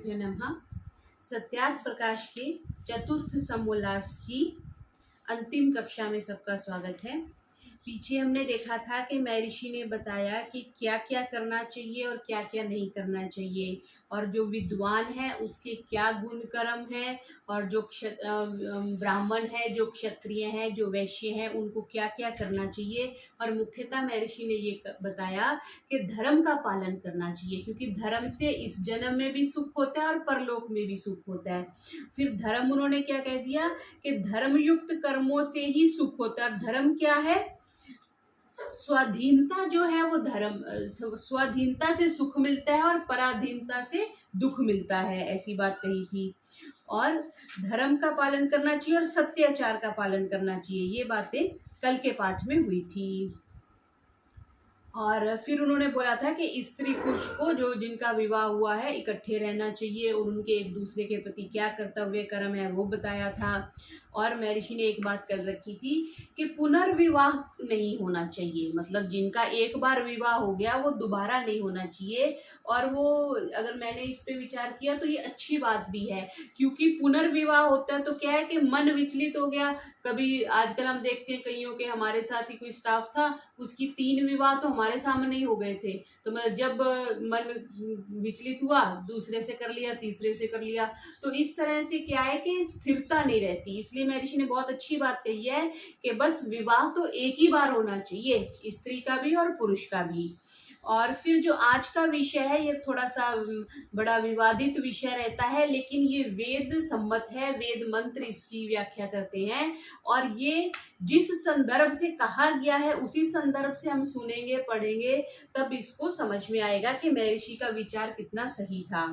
गुरुभ्यो नमः। सत्यार्थ प्रकाश के चतुर्थ समोल्लास की अंतिम कक्षा में सबका स्वागत है। पीछे हमने देखा था कि महर्षि ने बताया कि क्या क्या करना चाहिए और क्या क्या नहीं करना चाहिए, और जो विद्वान है उसके क्या गुण कर्म है, और जो ब्राह्मण है, जो क्षत्रिय है, जो वैश्य है, उनको क्या क्या करना चाहिए। और मुख्यतः महर्षि ने ये बताया कि धर्म का पालन करना चाहिए, क्योंकि धर्म से इस जन्म में भी सुख होता है और परलोक में भी सुख होता है। फिर धर्म उन्होंने क्या कह दिया कि धर्मयुक्त कर्मों से ही सुख होता है। धर्म क्या है? स्वाधीनता जो है वो धर्म, स्वाधीनता से सुख मिलता है और पराधीनता से दुख मिलता है, ऐसी बात कही थी। और धर्म का पालन करना चाहिए और सत्याचार का पालन करना चाहिए, ये बातें कल के पाठ में हुई थी। और फिर उन्होंने बोला था कि स्त्री पुरुष को जो जिनका विवाह हुआ है इकट्ठे रहना चाहिए, और उनके एक दूसरे के प्रति क्या कर्तव्य कर्म है वो बताया था। और महर्षि ने एक बात कर रखी थी कि पुनर्विवाह नहीं होना चाहिए, मतलब जिनका एक बार विवाह हो गया वो दोबारा नहीं होना चाहिए। और वो अगर मैंने इस पे विचार किया तो ये अच्छी बात भी है, क्योंकि पुनर्विवाह होता है तो क्या है कि मन विचलित हो गया। कभी आजकल हम देखते हैं कईयों के, हमारे साथ ही कोई स्टाफ था, उसकी 3 विवाह तो हमारे सामने ही हो गए थे। तो मैं जब मन विचलित हुआ, दूसरे से कर लिया, तीसरे से कर लिया, तो इस तरह से क्या है कि स्थिरता नहीं रहती। इसलिए महर्षि ने बहुत अच्छी बात कही है कि बस विवाह तो एक ही बार होना चाहिए, स्त्री का भी और पुरुष का भी। और फिर जो आज का विषय है ये थोड़ा सा बड़ा विवादित विषय रहता है, लेकिन ये वेद सम्मत है, वेद मंत्र इसकी व्याख्या करते हैं। और ये जिस संदर्भ से कहा गया है उसी संदर्भ से हम सुनेंगे, पढ़ेंगे, तब इसको समझ में आएगा कि महर्षि का विचार कितना सही था।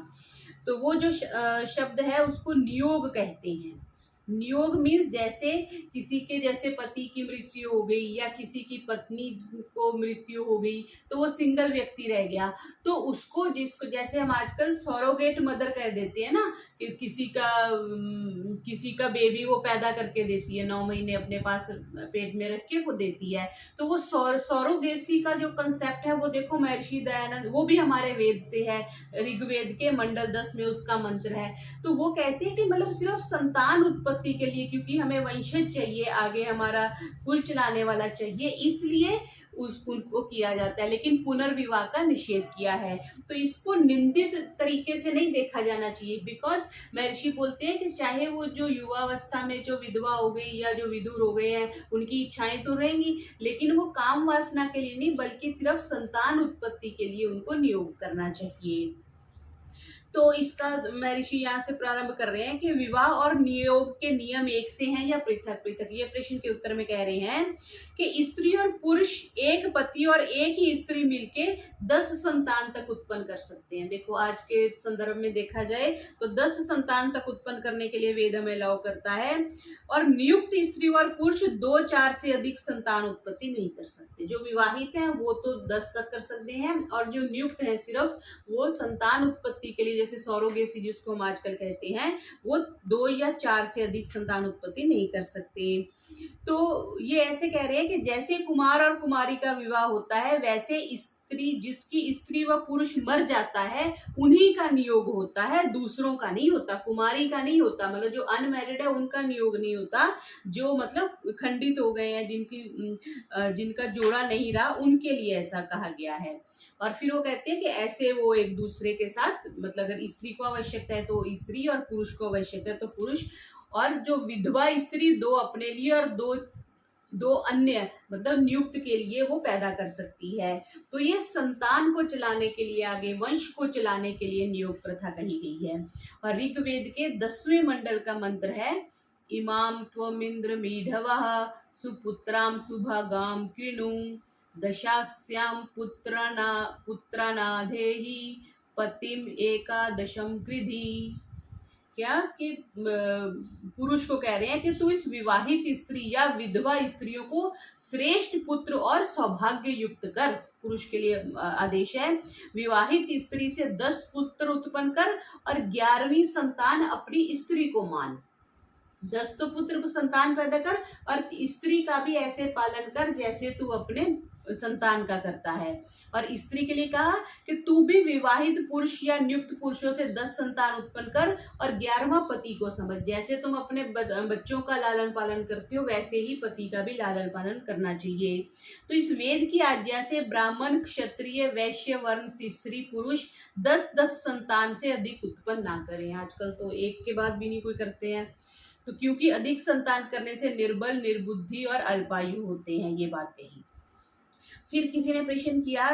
तो वो जो शब्द है उसको नियोग कहते हैं। नियोग मीन्स जैसे किसी के जैसे पति की मृत्यु हो गई या किसी की पत्नी को मृत्यु हो गई तो वो सिंगल व्यक्ति रह गया, तो उसको जिसको जैसे हम आजकल सरोगेट मदर कह देते हैं ना, कि किसी का बेबी वो पैदा करके देती है, 9 महीने अपने पास पेट में रख के वो देती है। तो वो सौरोगेसी का जो कंसेप्ट है वो देखो महर्षि दयानंद, वो भी हमारे वेद से है, ऋग्वेद के मंडल 10 में उसका मंत्र है। तो वो कैसे है कि मतलब सिर्फ संतान उत्पत्ति के लिए, क्योंकि हमें वंशज चाहिए, आगे हमारा कुल चलाने वाला चाहिए, इसलिए उनको किया जाता है, लेकिन पुनर्विवाह का निषेध किया है। तो इसको निंदित तरीके से नहीं देखा जाना चाहिए, बिकॉज महर्षि बोलते हैं कि चाहे वो जो युवावस्था में जो विधवा हो गई या जो विदुर हो गए हैं उनकी इच्छाएं तो रहेंगी, लेकिन वो काम वासना के लिए नहीं बल्कि सिर्फ संतान उत्पत्ति के लिए उनको नियोग करना चाहिए। तो इसका महर्षि यहाँ से प्रारंभ कर रहे हैं कि विवाह और नियोग के नियम एक से हैं या पृथक पृथक। ये प्रश्न के उत्तर में कह रहे हैं कि स्त्री और पुरुष एक पति और एक ही स्त्री मिलके 10 संतान तक उत्पन्न कर सकते हैं। देखो आज के संदर्भ में देखा जाए तो 10 संतान तक उत्पन्न करने के लिए वेद हमें अलाउ करता है। और नियुक्त स्त्री और पुरुष 2-4 से अधिक संतान उत्पत्ति नहीं कर सकते। जो विवाहित हैं वो तो 10 तक कर सकते हैं, और जो नियुक्त हैं सिर्फ वो संतान उत्पत्ति के लिए, जैसे सौरोगेसी जिसको हम आजकल कहते हैं, वो 2 या 4 से अधिक संतान उत्पत्ति नहीं कर सकते। तो ये ऐसे कह रहे हैं कि जैसे कुमार और कुमारी का विवाह होता है वैसे स्त्री, जिसकी स्त्री व पुरुष मर जाता है उन्हीं का नियोग होता है, दूसरों का नहीं होता, कुमारी का नहीं होता, मतलब जो अनमैरिड है उनका नियोग नहीं होता, जो मतलब खंडित हो गए हैं, जिनका जोड़ा नहीं रहा, उनके लिए ऐसा कहा गया है। और फिर वो कहते हैं कि ऐसे वो एक दूसरे के साथ, मतलब अगर स्त्री को आवश्यकता है तो स्त्री और पुरुष को आवश्यकता है तो पुरुष, और जो विधवा स्त्री 2 अपने लिए और दो अन्य मतलब नियुक्त के लिए वो पैदा कर सकती है। तो ये संतान को चलाने के लिए, आगे वंश को चलाने के लिए नियोग प्रथा कही गई है। और ऋग्वेद के 10वें मंडल का मंत्र है, इमाम त्वमिंद्र मीढवः सुपुत्राम सुभागाम कृणु दशास्याम पुत्रानाधेहि पतिम एकादशम कृधि। क्या कि पुरुष को कह रहे हैं कि तू इस विवाहित स्त्री या विधवा स्त्रियों को श्रेष्ठ पुत्र और सौभाग्य युक्त कर। पुरुष के लिए आदेश है, विवाहित स्त्री से 10 पुत्र उत्पन्न कर और 11वीं संतान अपनी स्त्री को मान। 10 तो पुत्र संतान पैदा कर और स्त्री का भी ऐसे पालन कर जैसे तू अपने संतान का करता है। और स्त्री के लिए कहा कि तू भी विवाहित पुरुष या नियुक्त पुरुषों से 10 संतान उत्पन्न कर और 11वां पति को समझ। जैसे तुम अपने बच्चों का लालन पालन करते हो वैसे ही पति का भी लालन पालन करना चाहिए। तो इस वेद की आज्ञा से ब्राह्मण, क्षत्रिय, वैश्य वर्ण स्त्री पुरुष 10-10 संतान से अधिक उत्पन्न ना करें। आजकल तो एक के बाद भी नहीं कोई करते हैं, तो क्योंकि अधिक संतान करने से निर्बल, निर्बुद्धि और अल्पायु होते हैं, ये बात कही। फिर किसी ने प्रश्न किया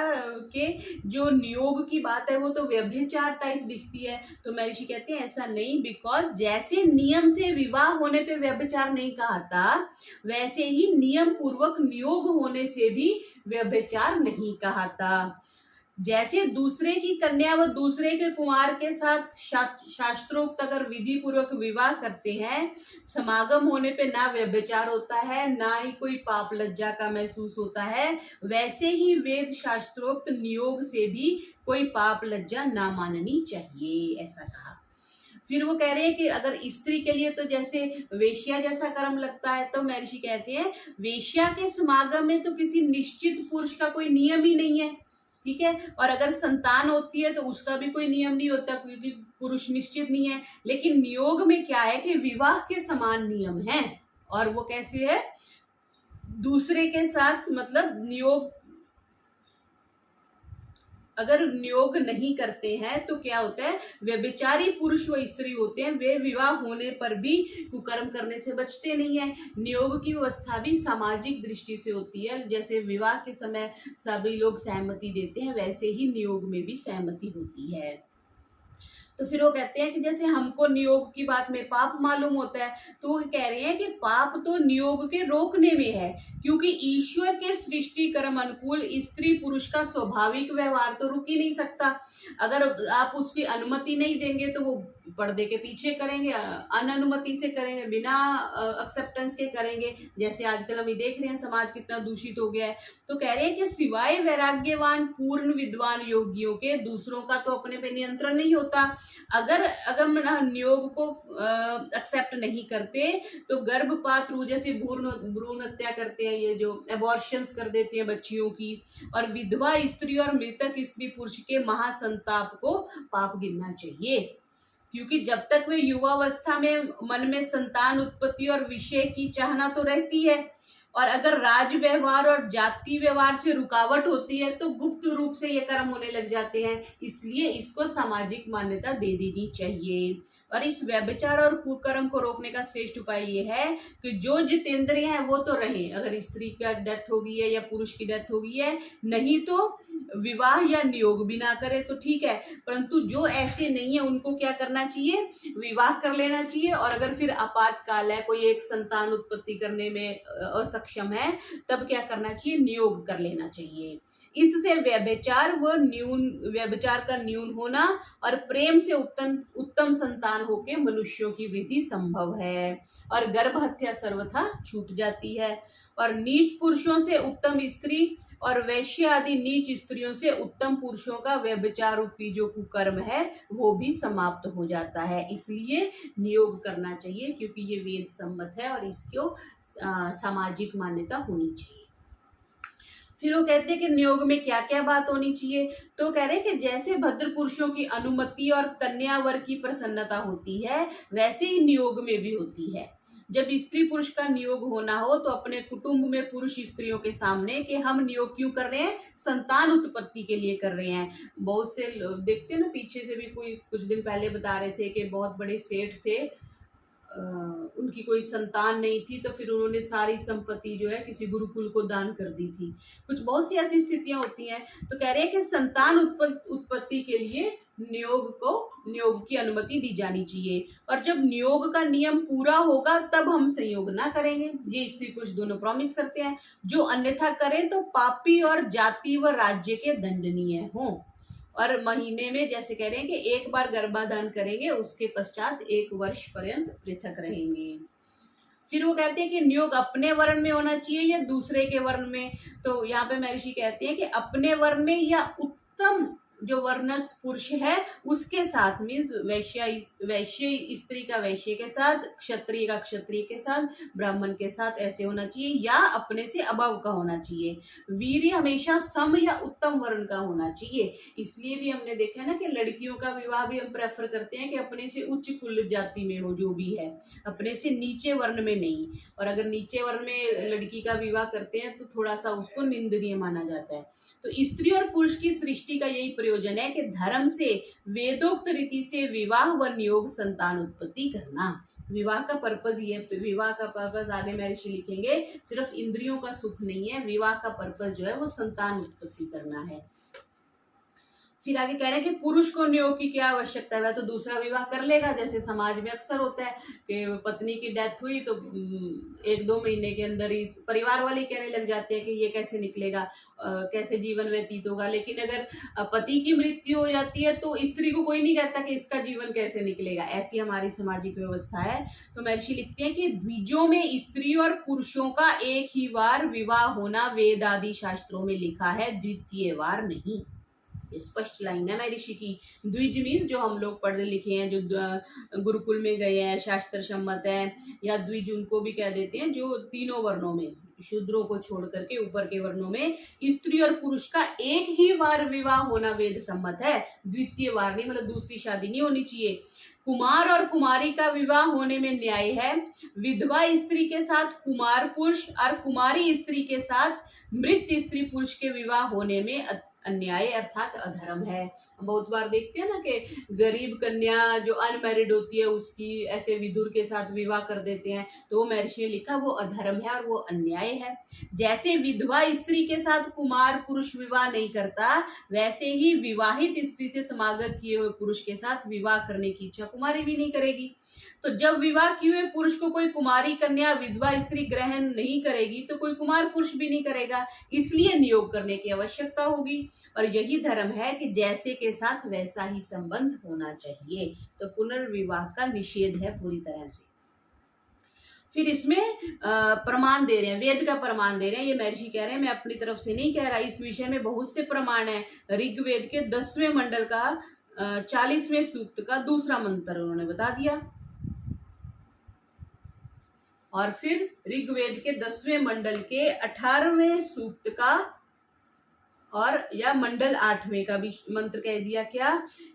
कि जो नियोग की बात है वो तो व्यभिचार टाइप दिखती है। तो महर्षि कहते हैं ऐसा नहीं, बिकॉज जैसे नियम से विवाह होने पे व्यभिचार नहीं कहा था, वैसे ही नियम पूर्वक नियोग होने से भी व्यभिचार नहीं कहा था। जैसे दूसरे की कन्या व दूसरे के कुमार के साथ शास्त्रोक्त अगर विधि पूर्वक विवाह करते हैं, समागम होने पे ना व्यभिचार होता है, ना ही कोई पाप लज्जा का महसूस होता है, वैसे ही वेद शास्त्रोक्त नियोग से भी कोई पाप लज्जा ना माननी चाहिए, ऐसा कहा। फिर वो कह रहे हैं कि अगर स्त्री के लिए तो जैसे वेश्या जैसा कर्म लगता है, तो महर्षि कहते हैं वेश्या के समागम में तो किसी निश्चित पुरुष का कोई नियम ही नहीं है, ठीक है। और अगर संतान होती है तो उसका भी कोई नियम नहीं होता क्योंकि पुरुष निश्चित नहीं है। लेकिन नियोग में क्या है कि विवाह के समान नियम है। और वो कैसे है, दूसरे के साथ, मतलब नियोग, अगर नियोग नहीं करते हैं तो क्या होता है, व्यभिचारी पुरुष व स्त्री होते हैं, वे विवाह होने पर भी कुकर्म करने से बचते नहीं है। नियोग की व्यवस्था भी सामाजिक दृष्टि से होती है। जैसे विवाह के समय सभी लोग सहमति देते हैं, वैसे ही नियोग में भी सहमति होती है। तो फिर वो कहते हैं कि जैसे हमको नियोग की बात में पाप मालूम होता है, तो वो कह रहे हैं कि पाप तो नियोग के रोकने में है, क्योंकि ईश्वर के सृष्टि कर्म अनुकूल स्त्री पुरुष का स्वाभाविक व्यवहार तो रुक ही नहीं सकता। अगर आप उसकी अनुमति नहीं देंगे तो वो पर्दे के पीछे करेंगे, अननुमति से करेंगे, बिना एक्सेप्टेंस के करेंगे। जैसे आजकल हम देख रहे हैं समाज कितना दूषित हो गया है। तो कह रहे हैं कि सिवाय वैराग्यवान पूर्ण विद्वान योगियों के दूसरों का तो अपने पे नियंत्रण नहीं होता। अगर नियोग को एक्सेप्ट नहीं करते तो गर्भपात रूह जैसे भ्रूण हत्या करते हैं, ये जो एबॉर्शंस कर देते हैं बच्चियों की, और विधवा स्त्री और मृतक स्त्री पुरुष के महासंताप को पाप गिनना चाहिए। क्योंकि जब तक वे युवावस्था में मन में संतान उत्पत्ति और विषय की चाहना तो रहती है, और अगर राज व्यवहार और जाति व्यवहार से रुकावट होती है तो गुप्त रूप से ये कर्म होने लग जाते हैं। इसलिए इसको सामाजिक मान्यता दे देनी चाहिए। और इस व्यभिचार और कुकर्म को रोकने का श्रेष्ठ उपाय ये है कि जो जितेंद्रिय हैं वो तो रहें, अगर स्त्री का डेथ हो गई है या पुरुष की डेथ हो गई है, नहीं तो विवाह या नियोग भी ना करे तो ठीक है, परंतु जो ऐसे नहीं है उनको क्या करना चाहिए, विवाह कर लेना चाहिए। और अगर फिर आपातकाल है, कोई एक संतान उत्पत्ति करने में असक्षम है, तब क्या करना चाहिए, नियोग कर लेना चाहिए। इससे व्यभिचार का न्यून होना और प्रेम से उत्तम संतान होके मनुष्यों की वृद्धि संभव है, और गर्भ हत्या सर्वथा छूट जाती है। और नीच पुरुषों से उत्तम स्त्री और वैश्य आदि नीच स्त्रियों से उत्तम पुरुषों का व्यभिचार रूपी जो कुकर्म है वो भी समाप्त हो जाता है। इसलिए नियोग करना चाहिए, क्योंकि ये वेद सम्मत है और इसको सामाजिक मान्यता होनी चाहिए। फिर वो कहते हैं कि नियोग में क्या क्या बात होनी चाहिए। तो कह रहे हैं कि जैसे भद्र पुरुषों की अनुमति और कन्यावर की प्रसन्नता होती है, वैसे ही नियोग में भी होती है। जब स्त्री पुरुष का नियोग होना हो तो अपने कुटुंब में पुरुष स्त्रियों के सामने कि हम नियोग क्यों कर रहे हैं, संतान उत्पत्ति के लिए कर रहे हैं। बहुत से देखते हैं ना, पीछे से भी कोई कुछ दिन पहले बता रहे थे कि बहुत बड़े सेठ थे, उनकी कोई संतान नहीं थी, तो फिर उन्होंने सारी संपत्ति जो है किसी गुरुकुल को दान कर दी थी। कुछ बहुत सी ऐसी स्थितियां होती हैं। तो कह रहे हैं कि संतान उत्पत्ति के लिए नियोग की अनुमति दी जानी चाहिए, और जब नियोग का नियम पूरा होगा तब हम संयोग ना करेंगे। ये स्त्री पुरुष दोनों प्रॉमिस करते हैं। जो अन्यथा करें तो पापी और जाति व राज्य के दंडनीय हों। और महीने में जैसे कह रहे हैं कि एक बार गर्भाधान करेंगे, उसके पश्चात 1 वर्ष पर्यंत पृथक रहेंगे। फिर वो कहते हैं कि नियोग अपने वर्ण में होना चाहिए या दूसरे के वर्ण में। तो यहाँ पे महर्षि कहते हैं कि अपने वर्ण में या उत्तम जो वर्णस्थ पुरुष है उसके साथ, मीन्स वैश्य स्त्री का वैश्य के साथ, क्षत्रिय का क्षत्रिय के साथ, ब्राह्मण के साथ ऐसे होना चाहिए, या अपने से अबव का होना चाहिए। वीर्य हमेशा सम या उत्तम वर्ण का होना चाहिए। इसलिए भी हमने देखा है ना कि लड़कियों का विवाह भी हम प्रेफर करते हैं कि अपने से उच्च कुल जाति में हो, जो भी है, अपने से नीचे वर्ण में नहीं। और अगर नीचे वर्ण में लड़की का विवाह करते हैं तो थोड़ा सा उसको निंदनीय माना जाता है। तो स्त्री और पुरुष की सृष्टि का यही प्रयोजन है कि धर्म से वेदोक्त रीति से विवाह व नियोग संतान उत्पत्ति करना। विवाह का पर्पज ये, विवाह का पर्पज आगे महर्षि लिखेंगे, सिर्फ इंद्रियों का सुख नहीं है, विवाह का पर्पज जो है वो संतान उत्पत्ति करना है। फिर आगे कह रहे हैं कि पुरुष को नियोग की क्या आवश्यकता है, वह तो दूसरा विवाह कर लेगा। जैसे समाज में अक्सर होता है कि पत्नी की डेथ हुई तो 1-2 महीने के अंदर ही परिवार वाले कहने लग जाते हैं कि ये कैसे निकलेगा, कैसे जीवन व्यतीत होगा। लेकिन अगर पति की मृत्यु हो जाती है तो स्त्री को कोई नहीं कहता कि इसका जीवन कैसे निकलेगा। ऐसी हमारी सामाजिक व्यवस्था है। तो महर्षि लिखते हैं कि द्विजों में स्त्री और पुरुषों का एक ही बार विवाह होना वेद आदि शास्त्रों में लिखा है, द्वितीय बार नहीं। स्पष्ट लाइन है महर्षि की। द्विज मीन जो हम लोग पढ़े लिखे हैं, जो गुरुकुल में गए हैं, शास्त्र सम्मत है, या द्विज उनको भी कह देते हैं जो तीनों वर्णों में, शूद्रों को छोड़ करके ऊपर के वर्णों में स्त्री और पुरुष का एक ही बार विवाह होना वेद सम्मत है, द्वितीय बार नहीं, मतलब दूसरी शादी नहीं होनी चाहिए। कुमार और कुमारी का विवाह होने में न्याय है। विधवा स्त्री के साथ कुमार पुरुष और कुमारी स्त्री के साथ मृत स्त्री पुरुष के विवाह होने में अन्याय अर्थात अधर्म है। बहुत बार देखते हैं ना कि गरीब कन्या जो अनमैरिड होती है उसकी ऐसे विदुर के साथ विवाह कर देते हैं, तो वो महर्षि ने लिखा वो अधर्म है और वो अन्याय है। जैसे विधवा स्त्री के साथ कुमार पुरुष विवाह नहीं करता, वैसे ही विवाहित स्त्री से समागत किए हुए पुरुष के साथ विवाह करने की इच्छा कुमारी भी नहीं करेगी। तो जब विवाह किए हुए पुरुष को कोई कुमारी कन्या विधवा स्त्री ग्रहण नहीं करेगी तो कोई कुमार पुरुष भी नहीं करेगा, इसलिए नियोग करने की आवश्यकता होगी। और यही धर्म है कि जैसे के साथ वैसा ही संबंध होना चाहिए। तो पुनर्विवाह का निषेध है पूरी तरह से। फिर इसमें प्रमाण दे रहे हैं, वेद का प्रमाण दे रहे हैं। ये महर्षि कह रहे हैं, मैं अपनी तरफ से नहीं कह रहा, इस विषय में बहुत से प्रमाण है। ऋग्वेद के 10वें मंडल का 40वें सूक्त का दूसरा मंत्र उन्होंने बता दिया। और फिर ऋग्वेद के 10वें मंडल के 18वें सूक्त का और या मंडल 8वें का भी मंत्र कह दिया। क्या?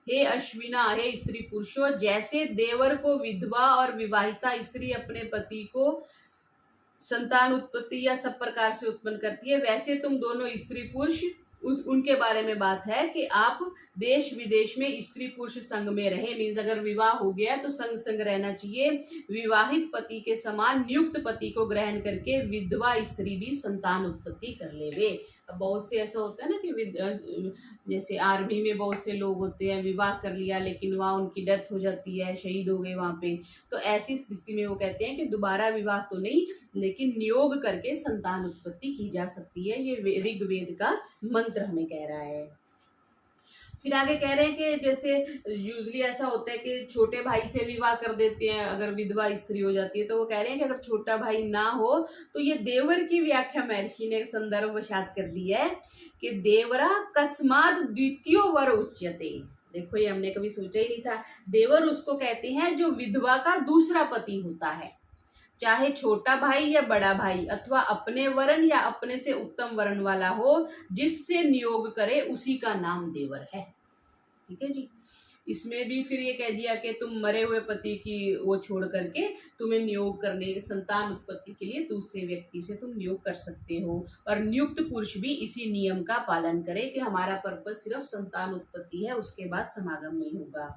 हे अश्विना, हे स्त्री पुरुषों, जैसे देवर को विधवा और विवाहिता स्त्री अपने पति को संतान उत्पत्ति या सब प्रकार से उत्पन्न करती है, वैसे तुम दोनों स्त्री पुरुष उनके बारे में बात है कि आप देश विदेश में स्त्री पुरुष संग में रहे। मीन्स अगर विवाह हो गया तो संग संग रहना चाहिए। विवाहित पति के समान नियुक्त पति को ग्रहण करके विधवा स्त्री भी संतान उत्पत्ति कर लेवे। अब बहुत से ऐसा होता है ना कि जैसे आर्मी में बहुत से लोग होते हैं, विवाह कर लिया लेकिन वहाँ उनकी डेथ हो जाती है, शहीद हो गए वहाँ पे, तो ऐसी स्थिति में वो कहते हैं कि दोबारा विवाह तो नहीं लेकिन नियोग करके संतान उत्पत्ति की जा सकती है। ये ऋग्वेद का मंत्र हमें कह रहा है। फिर आगे कह रहे हैं कि जैसे यूजली ऐसा होता है कि छोटे भाई से विवाह कर देते हैं अगर विधवा स्त्री हो जाती है, तो वो कह रहे हैं कि अगर छोटा भाई ना हो तो ये देवर की व्याख्या महर्षि ने संदर्भ वशात कर दी है कि देवरा कस्माद द्वितीय वर उच्यते। देखो ये हमने कभी सोचा ही नहीं था। देवर उसको कहते हैं जो विधवा का दूसरा पति होता है, चाहे छोटा भाई या बड़ा भाई अथवा अपने वर्ण या अपने से उत्तम वर्ण वाला हो, जिससे नियोग करे उसी का नाम देवर है। ठीक है जी। इसमें भी फिर ये कह दिया कि तुम मरे हुए पति की वो छोड़ करके तुम्हें नियोग करने, संतान उत्पत्ति के लिए दूसरे व्यक्ति से तुम नियोग कर सकते हो। और नियुक्त पुरुष भी इसी नियम का पालन करे कि हमारा पर्पस सिर्फ संतान उत्पत्ति है, उसके बाद समागम नहीं होगा।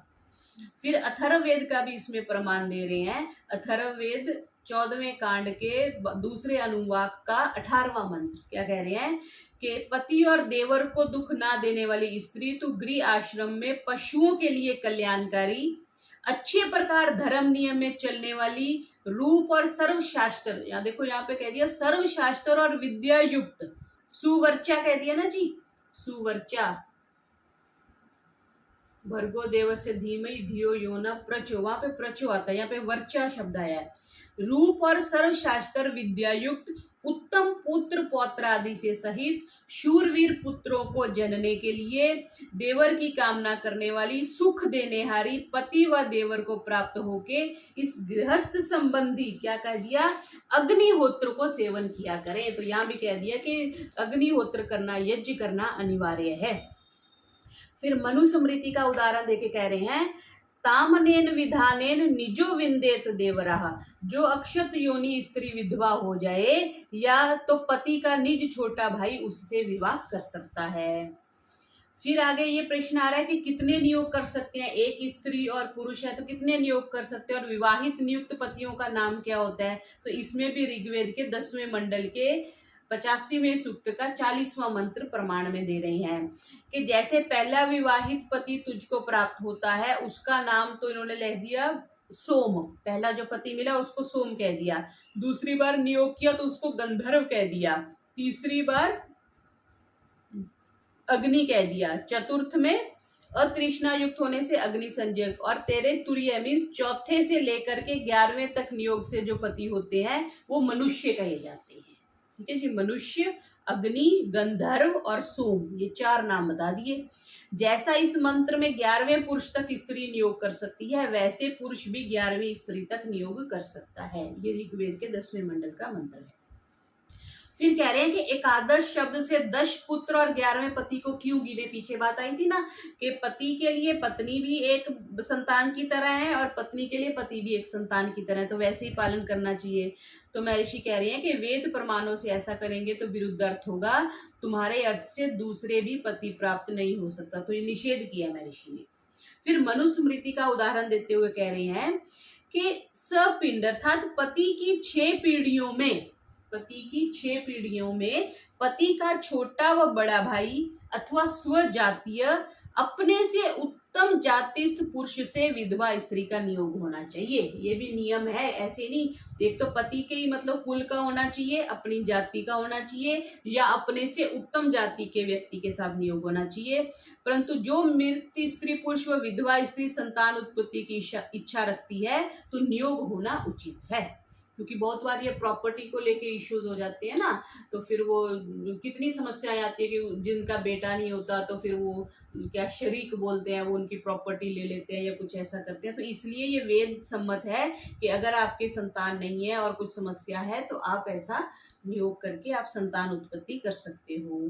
फिर अथर्ववेद का भी इसमें प्रमाण दे रहे हैं। अथर्ववेद 14वें कांड के दूसरे अनुवाक का 18वां मंत्र क्या कह रहे हैं कि पति और देवर को दुख ना देने वाली स्त्री तो गृह आश्रम में पशुओं के लिए कल्याणकारी, अच्छे प्रकार धर्म नियम में चलने वाली, रूप और सर्वशास्त्र, यहाँ देखो यहाँ पे कह दिया सर्वशास्त्र और विद्या युक्त, सुवर्चा कह दिया ना जी, सुवर्चा, भर्गो देव से धीमहि धियो यो न प्रचो, वहां पे प्रचो आता है, यहाँ पे वर्चा शब्द आया है। रूप और सर्वशास्त्र विद्या युक्त उत्तम पुत्र पौत्र आदि से सहित शूरवीर पुत्रों को जनने के लिए देवर की कामना करने वाली सुख देने हारी पति व देवर को प्राप्त होके इस गृहस्थ संबंधी क्या कह दिया, अग्निहोत्र को सेवन किया करें। तो यहाँ भी कह दिया कि अग्निहोत्र करना, यज्ञ करना अनिवार्य है। फिर मनुस्मृति का उदाहरण देके कह रहे हैं, तामनेन विधानेन निजो विंदेत देवराह, जो अक्षत योनि स्त्री विधवा हो जाए या तो पति का निज छोटा भाई उससे विवाह कर सकता है। फिर आगे ये प्रश्न आ रहा है कि कितने नियोग कर सकते हैं, एक स्त्री और पुरुष है तो कितने नियोग कर सकते हैं, और विवाहित नियुक्त पतियों का नाम क्या होता है। तो इसमें भी ऋग्वेद के 10वें मंडल के 85वें सूक्त का 40वां मंत्र प्रमाण में दे रहे हैं कि जैसे पहला विवाहित पति तुझको प्राप्त होता है उसका नाम तो इन्होंने लिख दिया सोम, पहला जो पति मिला उसको सोम कह दिया, दूसरी बार नियोग किया तो उसको गंधर्व कह दिया, तीसरी बार अग्नि कह दिया, चतुर्थ में अतृष्णा युक्त होने से अग्नि संजयक, और तेरे तुरीय मीन्स चौथे से लेकर के 11वें तक नियोग से जो पति होते हैं वो मनुष्य कहे जाते हैं। ठीक है जी, मनुष्य, अग्नि, गंधर्व और सोम, ये 4 नाम बता दिए। जैसा इस मंत्र में 11वें पुरुष तक स्त्री नियोग कर सकती है वैसे पुरुष भी 11वीं स्त्री तक नियोग कर सकता है। ये ऋग्वेद के 10वें मंडल का मंत्र है। फिर कह रहे हैं कि एकादश शब्द से 10 पुत्र और 11वें पति को क्यों गिने। पीछे बात आई थी ना कि पति के लिए पत्नी भी एक संतान की तरह है और पत्नी के लिए पति भी एक संतान की तरह है, तो वैसे ही पालन करना चाहिए। तो महर्षि कह रहे हैं कि वेद प्रमाणों से ऐसा करेंगे तो विरुद्ध अर्थ होगा, तुम्हारे अर्थ से दूसरे भी पति प्राप्त नहीं हो सकता, तो ये निषेध किया महर्षि ने। फिर मनुस्मृति का उदाहरण देते हुए कह रहे हैं कि सपिंड अर्थात पति की 6 पीढ़ियों में, पति की 6 पीढ़ियों में पति का छोटा व बड़ा भाई अथवा स्वजातीय अपने से उत्तम जातिस्थ पुरुष से विधवा स्त्री का नियोग होना चाहिए। ये भी नियम है, ऐसे नहीं, एक तो पति के ही मतलब कुल का होना चाहिए, अपनी जाति का होना चाहिए, या अपने से उत्तम जाति के व्यक्ति के साथ नियोग होना चाहिए। परंतु जो मृत स्त्री पुरुष व विधवा स्त्री संतान उत्पत्ति की इच्छा रखती है तो नियोग होना उचित है, क्योंकि बहुत बार ये प्रॉपर्टी को लेके इश्यूज हो जाते हैं ना, तो फिर वो कितनी समस्याएं आती है कि जिनका बेटा नहीं होता तो फिर वो क्या शरीक बोलते हैं, वो उनकी प्रॉपर्टी ले लेते हैं या कुछ ऐसा करते हैं। तो इसलिए ये वेद सम्मत है कि अगर आपके संतान नहीं है और कुछ समस्या है तो आप ऐसा नियोग करके आप संतान उत्पत्ति कर सकते हो।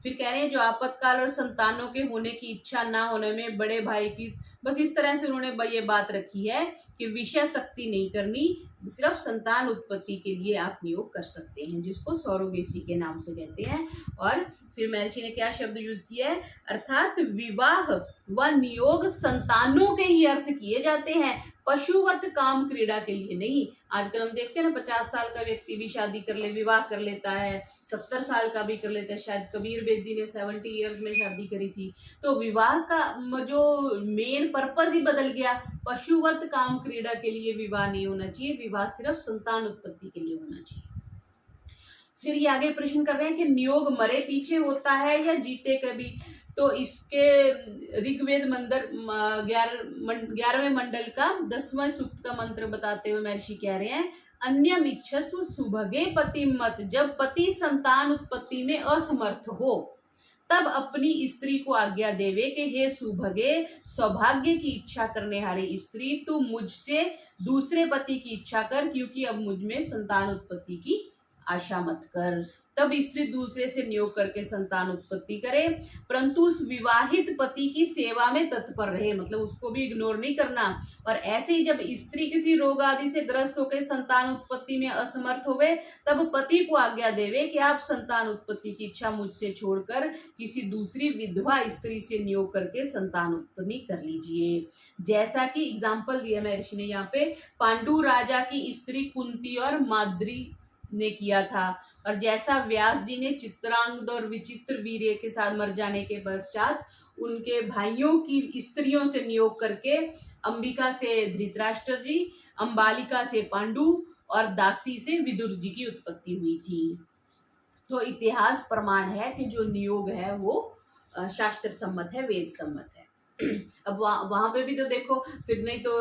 फिर कह रहे हैं जो आपातकाल और संतानों के होने की इच्छा ना होने में बड़े भाई की, बस इस तरह से उन्होंने ये बात रखी है कि विषय शक्ति नहीं करनी, सिर्फ संतान उत्पत्ति के लिए आप नियोग कर सकते हैं, जिसको सौरोगेसी के नाम से कहते हैं। और फिर महर्षि ने क्या शब्द यूज किया है, अर्थात विवाह व नियोग संतानों के ही अर्थ किए जाते हैं, पशुवत काम क्रीड़ा के लिए नहीं। आजकल हम देखते हैं ना 50 साल का व्यक्ति भी शादी कर ले, विवाह कर लेता है, 70 साल का भी कर लेता है, शायद कबीर बेदी ने 70 ईयर्स में शादी करी थी। तो विवाह का जो मेन पर्पज ही बदल गया, पशुवत काम क्रीड़ा के लिए विवाह नहीं होना चाहिए, विवाह सिर्फ संतान उत्पत्ति के लिए होना चाहिए। फिर ये आगे प्रश्न कर रहे हैं कि नियोग मरे पीछे होता है या जीते कभी। तो इसके ऋग्वेद मंडल 11वें मंडल का 10वां सूक्त का मंत्र बताते हुए महर्षि कह रहे हैं, अन्यम इच्छस्व सुभगे पति मत, जब पति संतान उत्पत्ति में असमर्थ हो तब अपनी स्त्री को आज्ञा देवे कि हे सुभगे, सौभाग्य की इच्छा करने हारे स्त्री, तू मुझसे दूसरे पति की इच्छा कर, क्योंकि अब मुझ में संतान उत्पत्ति की आशा मत कर। तब स्त्री दूसरे से नियोग करके संतान उत्पत्ति करे, परंतु उस विवाहित पति की सेवा में तत्पर रहे, मतलब उसको भी इग्नोर नहीं करना। और ऐसे ही जब स्त्री किसी रोग आदि से ग्रस्त होकर संतान उत्पत्ति में असमर्थ होवे तब पति को आज्ञा देवे कि आप संतान उत्पत्ति की इच्छा मुझसे छोड़कर किसी दूसरी विधवा स्त्री से नियोग करके संतान उत्पत्ति कर लीजिए। जैसा कि एग्जाम्पल दिया महर्षि ने यहाँ पे, पांडु राजा की स्त्री कुंती और माद्री ने किया था, और जैसा व्यास जी ने चित्रांगद और विचित्र वीर्य के साथ मर जाने के पश्चात उनके भाइयों की स्त्रियों से नियोग करके अंबिका से धृतराष्ट्र जी, अंबालिका से पांडु और दासी से विदुर जी की उत्पत्ति हुई थी। तो इतिहास प्रमाण है कि जो नियोग है वो शास्त्र सम्मत है, वेद सम्मत है। अब वहां पे भी तो देखो, फिर नहीं तो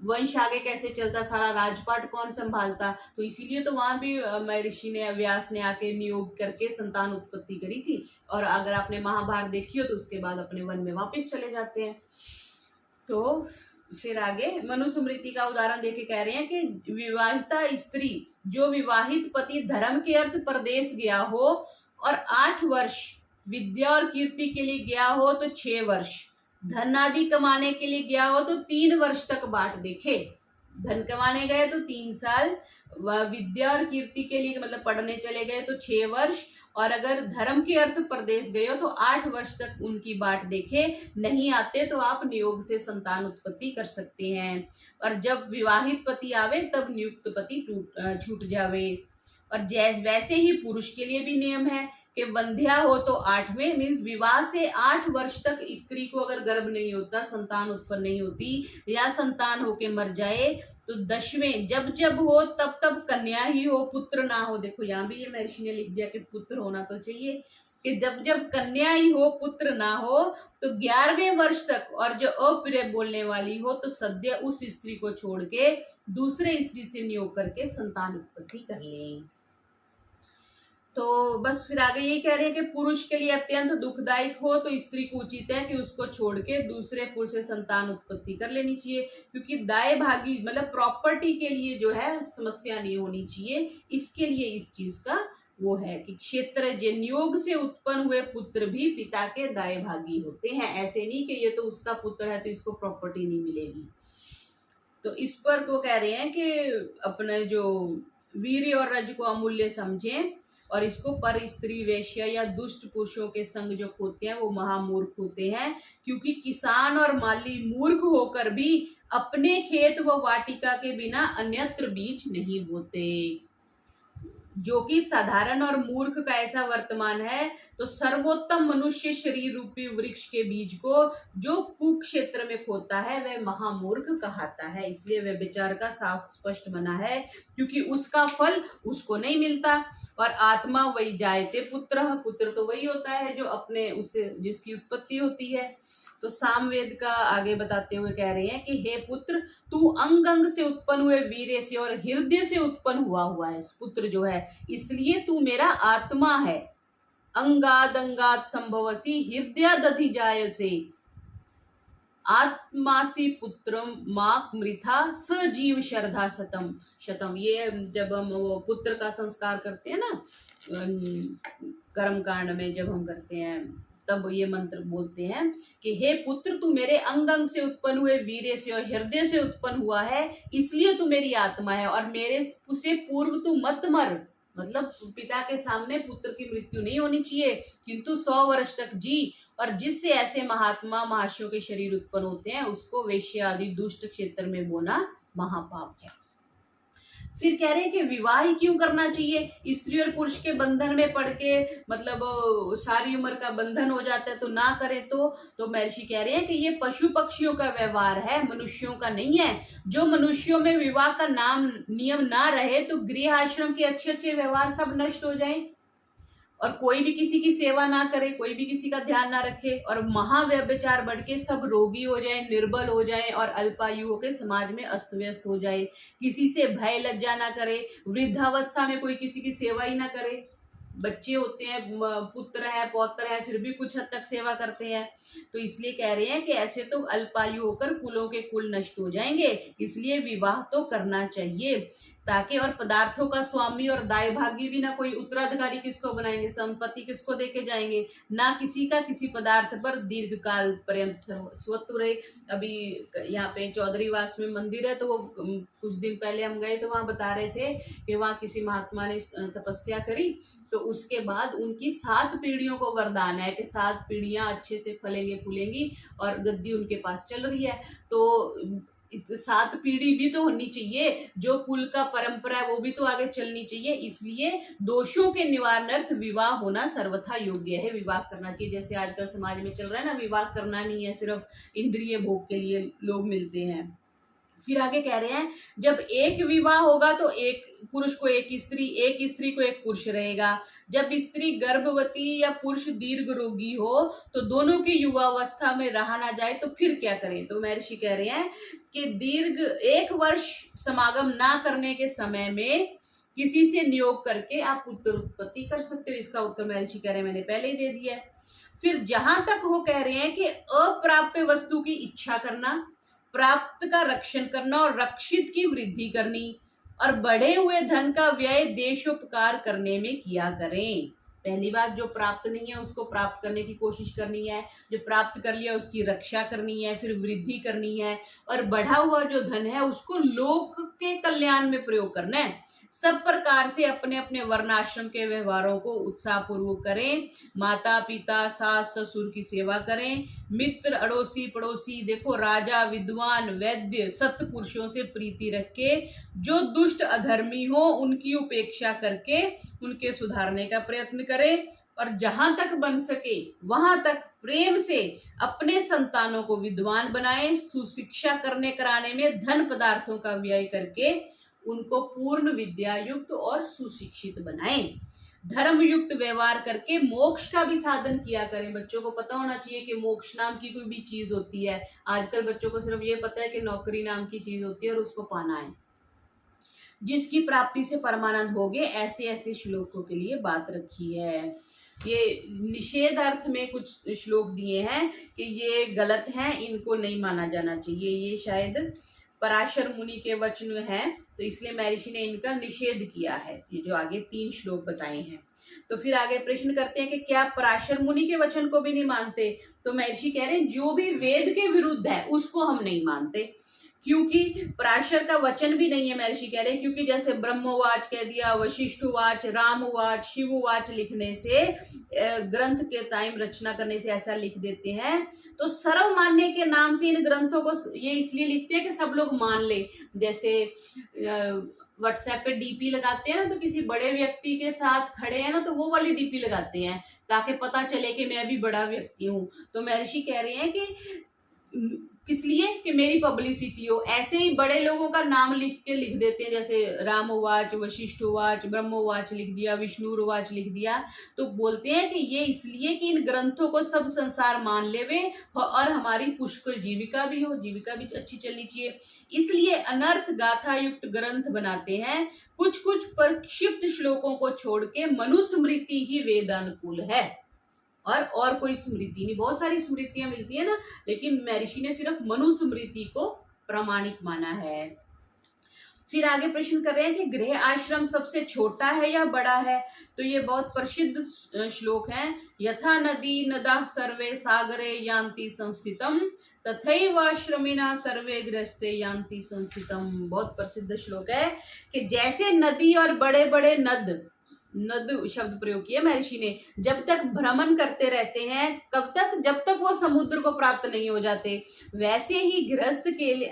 वंश आगे कैसे चलता, सारा राजपाट कौन संभालता। तो इसीलिए तो वहां भी महर्षि ने, व्यास ने आके नियोग करके संतान उत्पत्ति करी थी। और अगर आपने महाभारत देखी हो तो उसके बाद अपने वन में वापस चले जाते हैं। तो फिर आगे मनुस्मृति का उदाहरण देके कह रहे हैं कि विवाहिता स्त्री जो विवाहित पति धर्म के अर्थ परदेश गया हो और 8 वर्ष विद्या और कीर्ति के लिए गया हो तो 6 वर्ष, धन आदि कमाने के लिए गया हो तो 3 वर्ष तक बाट देखे। धन कमाने गए तो 3 साल, विद्या और कीर्ति के लिए मतलब पढ़ने चले गए तो 6 वर्ष, और अगर धर्म के अर्थ प्रदेश गए हो तो 8 वर्ष तक उनकी बाट देखे। नहीं आते तो आप नियोग से संतान उत्पत्ति कर सकते हैं। और जब विवाहित पति आवे तब नियुक्त पति छूट जावे। और जैसे वैसे ही पुरुष के लिए भी नियम है कि वंध्या हो तो 8वें, मीन्स विवाह से 8 वर्ष तक स्त्री को अगर गर्भ नहीं होता, संतान उत्पन्न नहीं होती या संतान होके मर जाए तो 10वें जब जब हो तब तब कन्या ही हो, पुत्र ना हो। देखो यहाँ भी ये महर्षि ने लिख दिया कि पुत्र होना तो चाहिए, कि जब जब कन्या ही हो पुत्र ना हो तो 11वें वर्ष तक, और जो अप्रिय बोलने वाली हो तो सद्य उस स्त्री को छोड़ के दूसरे स्त्री से नियोग करके संतान उत्पत्ति कर लें। तो बस फिर आगे यही कह रहे हैं कि पुरुष के लिए अत्यंत दुखदायक हो तो स्त्री को उचित है कि उसको छोड़ के दूसरे पुरुष से संतान उत्पत्ति कर लेनी चाहिए, क्योंकि दाय भागी मतलब प्रॉपर्टी के लिए जो है समस्या नहीं होनी चाहिए। इसके लिए इस चीज का वो है कि क्षेत्र नियोग से उत्पन्न हुए पुत्र भी पिता के दाय भागी होते हैं। ऐसे नहीं कि ये तो उसका पुत्र है तो इसको प्रॉपर्टी नहीं मिलेगी। तो इस पर तो कह रहे हैं कि अपने जो वीर्य और रज को अमूल्य समझें, और इसको पर स्त्री वेश्या या दुष्ट पुरुषों के संग जो होते हैं वो महामूर्ख होते हैं, क्योंकि किसान और माली मूर्ख होकर भी अपने खेत व वाटिका के बिना अन्यत्र बीज नहीं बोते। जो कि साधारण और मूर्ख का ऐसा वर्तमान है, तो सर्वोत्तम मनुष्य शरीर रूपी वृक्ष के बीज को जो कुक्षेत्र में खोता है वह महामूर्ख कहता है। इसलिए वह विचार का साफ स्पष्ट बना है, क्योंकि उसका फल उसको नहीं मिलता। और आत्मा वही जायते पुत्र, पुत्र तो वही होता है जो अपने उससे जिसकी उत्पत्ति होती है। तो सामवेद का आगे बताते हुए कह रहे हैं कि हे पुत्र, तू अंग अंग से उत्पन्न हुए वीर्य से और हृदय से उत्पन्न हुआ है पुत्र जो है, इसलिए तू मेरा आत्मा है। अंगाद अंगात संभवसी हृदय दधि जाय से आत्मासी पुत्र माक मृथा सजीव श्रद्धा शतम शतम। ये जब हम वो पुत्र का संस्कार करते हैं ना कर्म कांड में, जब हम करते हैं तब ये मंत्र बोलते हैं कि हे पुत्र, तू मेरे अंग अंग से उत्पन्न हुए वीर्य से और हृदय से उत्पन्न हुआ है, इसलिए तू मेरी आत्मा है। और मेरे से पूर्व तू मत मर, मतलब पिता के सामने पुत्र की मृत्यु नहीं होनी चाहिए, किंतु 100 वर्ष तक जी। और जिससे ऐसे महात्मा महाशयों के शरीर उत्पन्न होते हैं उसको वेश्या आदि दुष्ट क्षेत्र में बोना महापाप है। फिर कह रहे हैं कि विवाह ही क्यों करना चाहिए, स्त्री और पुरुष के बंधन में पड़ के मतलब सारी उम्र का बंधन हो जाता है तो ना करें। तो महर्षि कह रहे हैं कि ये पशु पक्षियों का व्यवहार है, मनुष्यों का नहीं है। जो मनुष्यों में विवाह का नाम नियम ना रहे तो गृह आश्रम के अच्छे अच्छे व्यवहार सब नष्ट हो जाए, और कोई भी किसी की सेवा ना करे, कोई भी किसी का ध्यान ना रखे, और महाव्यभिचार बढ़ के सब रोगी हो जाए, निर्बल हो जाए, और अल्पायु के समाज में अस्त व्यस्त हो जाए। किसी से भय लज्जा ना करे, वृद्धावस्था में कोई किसी की सेवा ही ना करे। बच्चे होते हैं, पुत्र है पौत्र है, फिर भी कुछ हद तक सेवा करते हैं। तो इसलिए कह रहे हैं कि ऐसे तो अल्पायु होकर कुलों के कुल नष्ट हो जाएंगे, इसलिए विवाह तो करना चाहिए ताकि, और पदार्थों का स्वामी और दायभागी भी ना, कोई उत्तराधिकारी किसको बनाएंगे, संपत्ति किसको देके जाएंगे, ना किसी का किसी पदार्थ पर दीर्घ काल पर्यंत स्वत्व रहे। अभी यहाँ पे चौधरीवास में मंदिर है, तो वो कुछ दिन पहले हम गए तो वहां बता रहे थे कि वहां किसी महात्मा ने तपस्या करी, तो उसके बाद उनकी 7 पीढ़ियों को वरदान है कि 7 पीढ़ियां अच्छे से फलेंगे फूलेंगी, और गद्दी उनके पास चल रही है। तो 7 पीढ़ी भी तो होनी चाहिए, जो कुल का परंपरा है वो भी तो आगे चलनी चाहिए। इसलिए दोषों के निवारणार्थ विवाह होना सर्वथा योग्य है, विवाह करना चाहिए। जैसे आजकल समाज में चल रहा है ना, विवाह करना नहीं है, सिर्फ इंद्रिय भोग के लिए लोग मिलते हैं। फिर आगे कह रहे हैं जब एक विवाह होगा तो एक पुरुष को एक स्त्री को एक पुरुष रहेगा। जब स्त्री गर्भवती या पुरुष दीर्घ रोगी हो तो दोनों की युवावस्था में रहा ना जाए तो फिर क्या करें। तो महर्षि कह रहे हैं कि दीर्घ 1 वर्ष समागम ना करने के समय में किसी से नियोग करके आप पुत्र उत्पत्ति कर सकते हो। इसका उत्तर महर्षि कह रहे हैं मैंने पहले ही दे दिया है। फिर जहां तक वो कह रहे हैं कि अप्राप्य वस्तु की इच्छा करना, प्राप्त का रक्षण करना और रक्षित की वृद्धि करनी और बढ़े हुए धन का व्यय देशोपकार करने में किया करें। पहली बात, जो प्राप्त नहीं है उसको प्राप्त करने की कोशिश करनी है, जो प्राप्त कर लिया उसकी रक्षा करनी है, फिर वृद्धि करनी है और बढ़ा हुआ जो धन है उसको लोक के कल्याण में प्रयोग करना है। सब प्रकार से अपने अपने वर्णाश्रम के व्यवहारों को उत्साह पूर्वक करें। माता पिता सास ससुर की सेवा करें। मित्र अड़ोसी पड़ोसी, देखो राजा विद्वान वैद्य सत्पुरुषों से प्रीति रख के, जो दुष्ट अधर्मी हो उनकी उपेक्षा करके उनके सुधारने का प्रयत्न करें और जहां तक बन सके वहां तक प्रेम से अपने संतानों को विद्वान बनाएं। सुशिक्षा करने कराने में धन पदार्थों का व्यय करके उनको पूर्ण विद्या युक्त और सुशिक्षित बनाएं। धर्म युक्त व्यवहार करके मोक्ष का भी साधन किया करें। बच्चों को पता होना चाहिए कि मोक्ष नाम की कोई भी चीज होती है। आजकल बच्चों को सिर्फ ये पता है कि नौकरी नाम की चीज होती है और उसको पाना है, जिसकी प्राप्ति से परमानंद भोगे। ऐसे ऐसे श्लोकों के लिए बात रखी है। ये निषेध अर्थ में कुछ श्लोक दिए हैं कि ये गलत हैं, इनको नहीं माना जाना चाहिए। ये शायद पराशर मुनि के वचन हैं, तो इसलिए महर्षि ने इनका निषेध किया है। ये जो आगे 3 श्लोक बताए हैं। तो फिर आगे प्रश्न करते हैं कि क्या पराशर मुनि के वचन को भी नहीं मानते। तो महर्षि कह रहे हैं जो भी वेद के विरुद्ध है उसको हम नहीं मानते, क्योंकि पराशर का वचन भी नहीं है। महर्षि कह रहे हैं क्योंकि जैसे ब्रह्मोवाच कह दिया, वशिष्ठोवाच, रामोवाच, शिवोवाच लिखने से, ग्रंथ के टाइम रचना करने से ऐसा लिख देते हैं। तो सर्व मानने के नाम से इन ग्रंथों को ये इसलिए लिखते हैं कि सब लोग मान ले। जैसे व्हाट्सएप पे डीपी लगाते हैं ना, तो किसी बड़े व्यक्ति के साथ खड़े हैं ना तो वो वाली डीपी लगाते हैं ताकि पता चले कि मैं भी बड़ा व्यक्ति हूँ। तो महर्षि कह रहे हैं कि किस लिए कि मेरी पब्लिसिटी हो। ऐसे ही बड़े लोगों का नाम लिख देते हैं, जैसे रामोवाच, वशिष्ठोवाच, ब्रह्मोवाच लिख दिया, विष्णुवाच लिख दिया। तो बोलते हैं कि ये इसलिए कि इन ग्रंथों को सब संसार मान लेवे और हमारी पुष्कर जीविका भी हो, जीविका भी अच्छी चलनी चाहिए। इसलिए अनर्थ गाथा युक्त ग्रंथ बनाते हैं। कुछ कुछ प्रक्षिप्त श्लोकों को छोड़ के मनुस्मृति ही वेदानुकूल है और कोई स्मृति नहीं। बहुत सारी स्मृतियां मिलती है ना, लेकिन महर्षि ने सिर्फ मनुस्मृति को प्रामाणिक माना है। फिर आगे प्रश्न कर रहे हैं कि गृह आश्रम सबसे छोटा है या बड़ा है। तो ये बहुत प्रसिद्ध श्लोक है। यथा नदी नदा सर्वे सागरे यान्ति संस्थितम तथैवाश्रमिना सर्वे गृहस्थे यान्ति संस्थितम। बहुत प्रसिद्ध श्लोक है कि जैसे नदी और बड़े बड़े नद शब्द प्रयोग किया महर्षि ने, जब तक भ्रमण करते रहते हैं, कब तक, जब तक वो समुद्र को प्राप्त नहीं हो जाते। वैसे ही गृहस्थ के लिए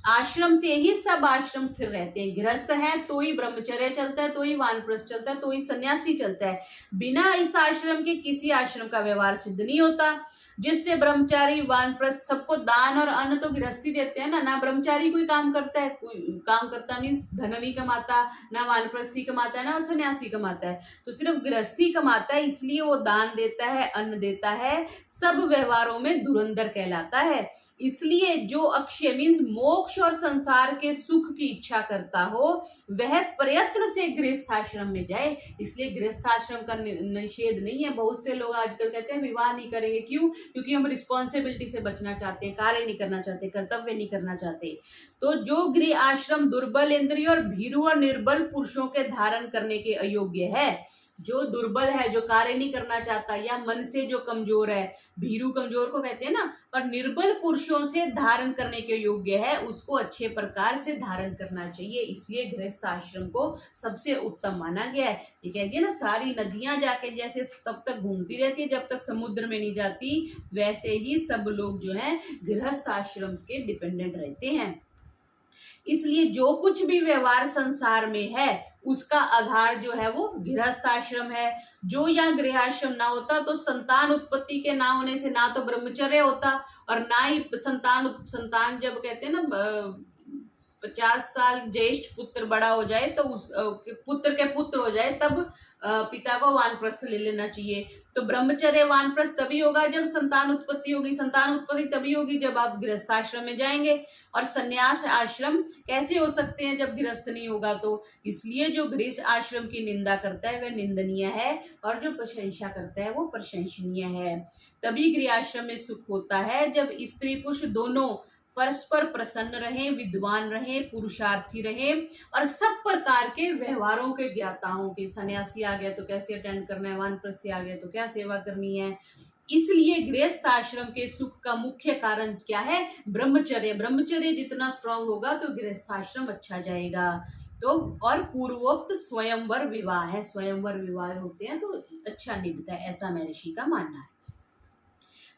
आश्रम से ही सब आश्रम स्थिर रहते हैं। गृहस्थ है तो ही ब्रह्मचर्य चलता है, तो ही वानप्रस्थ चलता है, तो ही सन्यासी चलता है। बिना इस आश्रम के किसी आश्रम का व्यवहार सिद्ध नहीं होता। जिससे ब्रह्मचारी वानप्रस्थ सबको दान और अन्न तो गृहस्थी देते हैं ना ब्रह्मचारी कोई काम करता है, कोई काम करता मीन्स धन नहीं कमाता, ना वानप्रस्थी कमाता है, ना सन्यासी कमाता है, तो सिर्फ गृहस्थी कमाता है। इसलिए वो दान देता है, अन्न देता है, सब व्यवहारों में धुरंधर कहलाता है। इसलिए जो अक्षय मीन्स मोक्ष और संसार के सुख की इच्छा करता हो वह प्रयत्न से गृहस्थाश्रम में जाए। इसलिए गृहस्थाश्रम का निषेध नहीं है। बहुत से लोग आजकल कहते हैं विवाह नहीं करेंगे, क्यों? क्योंकि हम रिस्पॉन्सिबिलिटी से बचना चाहते हैं, कार्य नहीं करना चाहते, कर्तव्य नहीं करना चाहते। तो जो गृह आश्रम दुर्बल इंद्रिय और भीरु और निर्बल पुरुषों के धारण करने के अयोग्य है, जो दुर्बल है, जो कार्य नहीं करना चाहता, या मन से जो कमजोर है, भीरू कमजोर को कहते हैं ना, और निर्बल पुरुषों से धारण करने के योग्य है, उसको अच्छे प्रकार से धारण करना चाहिए। इसलिए गृहस्थ आश्रम को सबसे उत्तम माना गया है। ये कहती है ना, सारी नदियां जाके जैसे तब तक घूमती रहती है जब तक समुद्र में नहीं जाती, वैसे ही सब लोग जो है गृहस्थ आश्रम के डिपेंडेंट रहते हैं। इसलिए जो कुछ भी व्यवहार संसार में है उसका आधार जो है वो गृहस्थ आश्रम है। जो यहाँ गृहाश्रम ना होता तो संतान उत्पत्ति के ना होने से ना तो ब्रह्मचर्य होता और ना ही संतान जब कहते हैं ना 50 साल ज्येष्ठ पुत्र बड़ा हो जाए तो उस पुत्र के पुत्र हो जाए तब पिता को वानप्रस्थ ले लेना चाहिए। तो ब्रह्मचर्य वानप्रस्थ तभी होगा जब संतान उत्पत्ति होगी, संतान उत्पत्ति तभी होगी जब आप गृहस्थाश्रम में जाएंगे। और संन्यास आश्रम कैसे हो सकते हैं जब गृहस्थ नहीं होगा। तो इसलिए जो गृहस्थ आश्रम की निंदा करता है वह निंदनीय है और जो प्रशंसा करता है वो प्रशंसनीय है। तभी गृह आश्रम में सुख होता है जब स्त्री पुरुष दोनों परस्पर प्रसन्न रहें, विद्वान रहें, पुरुषार्थी रहें और सब प्रकार के व्यवहारों के ज्ञाता हों कि सन्यासी आ गया तो कैसे अटेंड करना है, वानप्रस्थी आ गया तो क्या सेवा करनी है। इसलिए गृहस्थ आश्रम के सुख का मुख्य कारण क्या है? ब्रह्मचर्य। ब्रह्मचर्य जितना स्ट्रांग होगा तो गृहस्थ आश्रम अच्छा जाएगा। तो और पूर्वोक्त स्वयंवर विवाह है, स्वयंवर विवाह होते हैं तो अच्छा निभता है, ऐसा महर्षि का मानना है।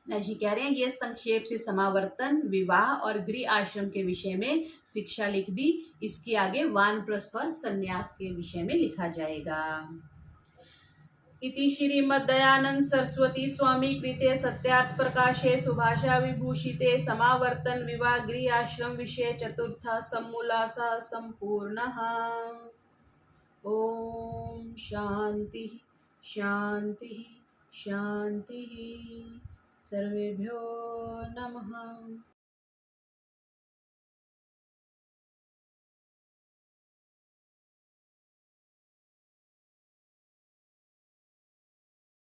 महर्षि कह रहे हैं ये संक्षेप से समावर्तन, विवाह और गृह आश्रम के विषय में शिक्षा लिख दी। इसके आगे वानप्रस्थ और संन्यास के विषय में लिखा जाएगा। इति श्रीमद्दयानंद सरस्वती स्वामी कृते सत्यार्थ प्रकाशे सुभाषा विभूषिते समावर्तन विवाह गृह आश्रम विषय चतुर्थ समूलासा संपूर्णः। ओम शांति शांति शांति। सर्वेभ्यो नमः।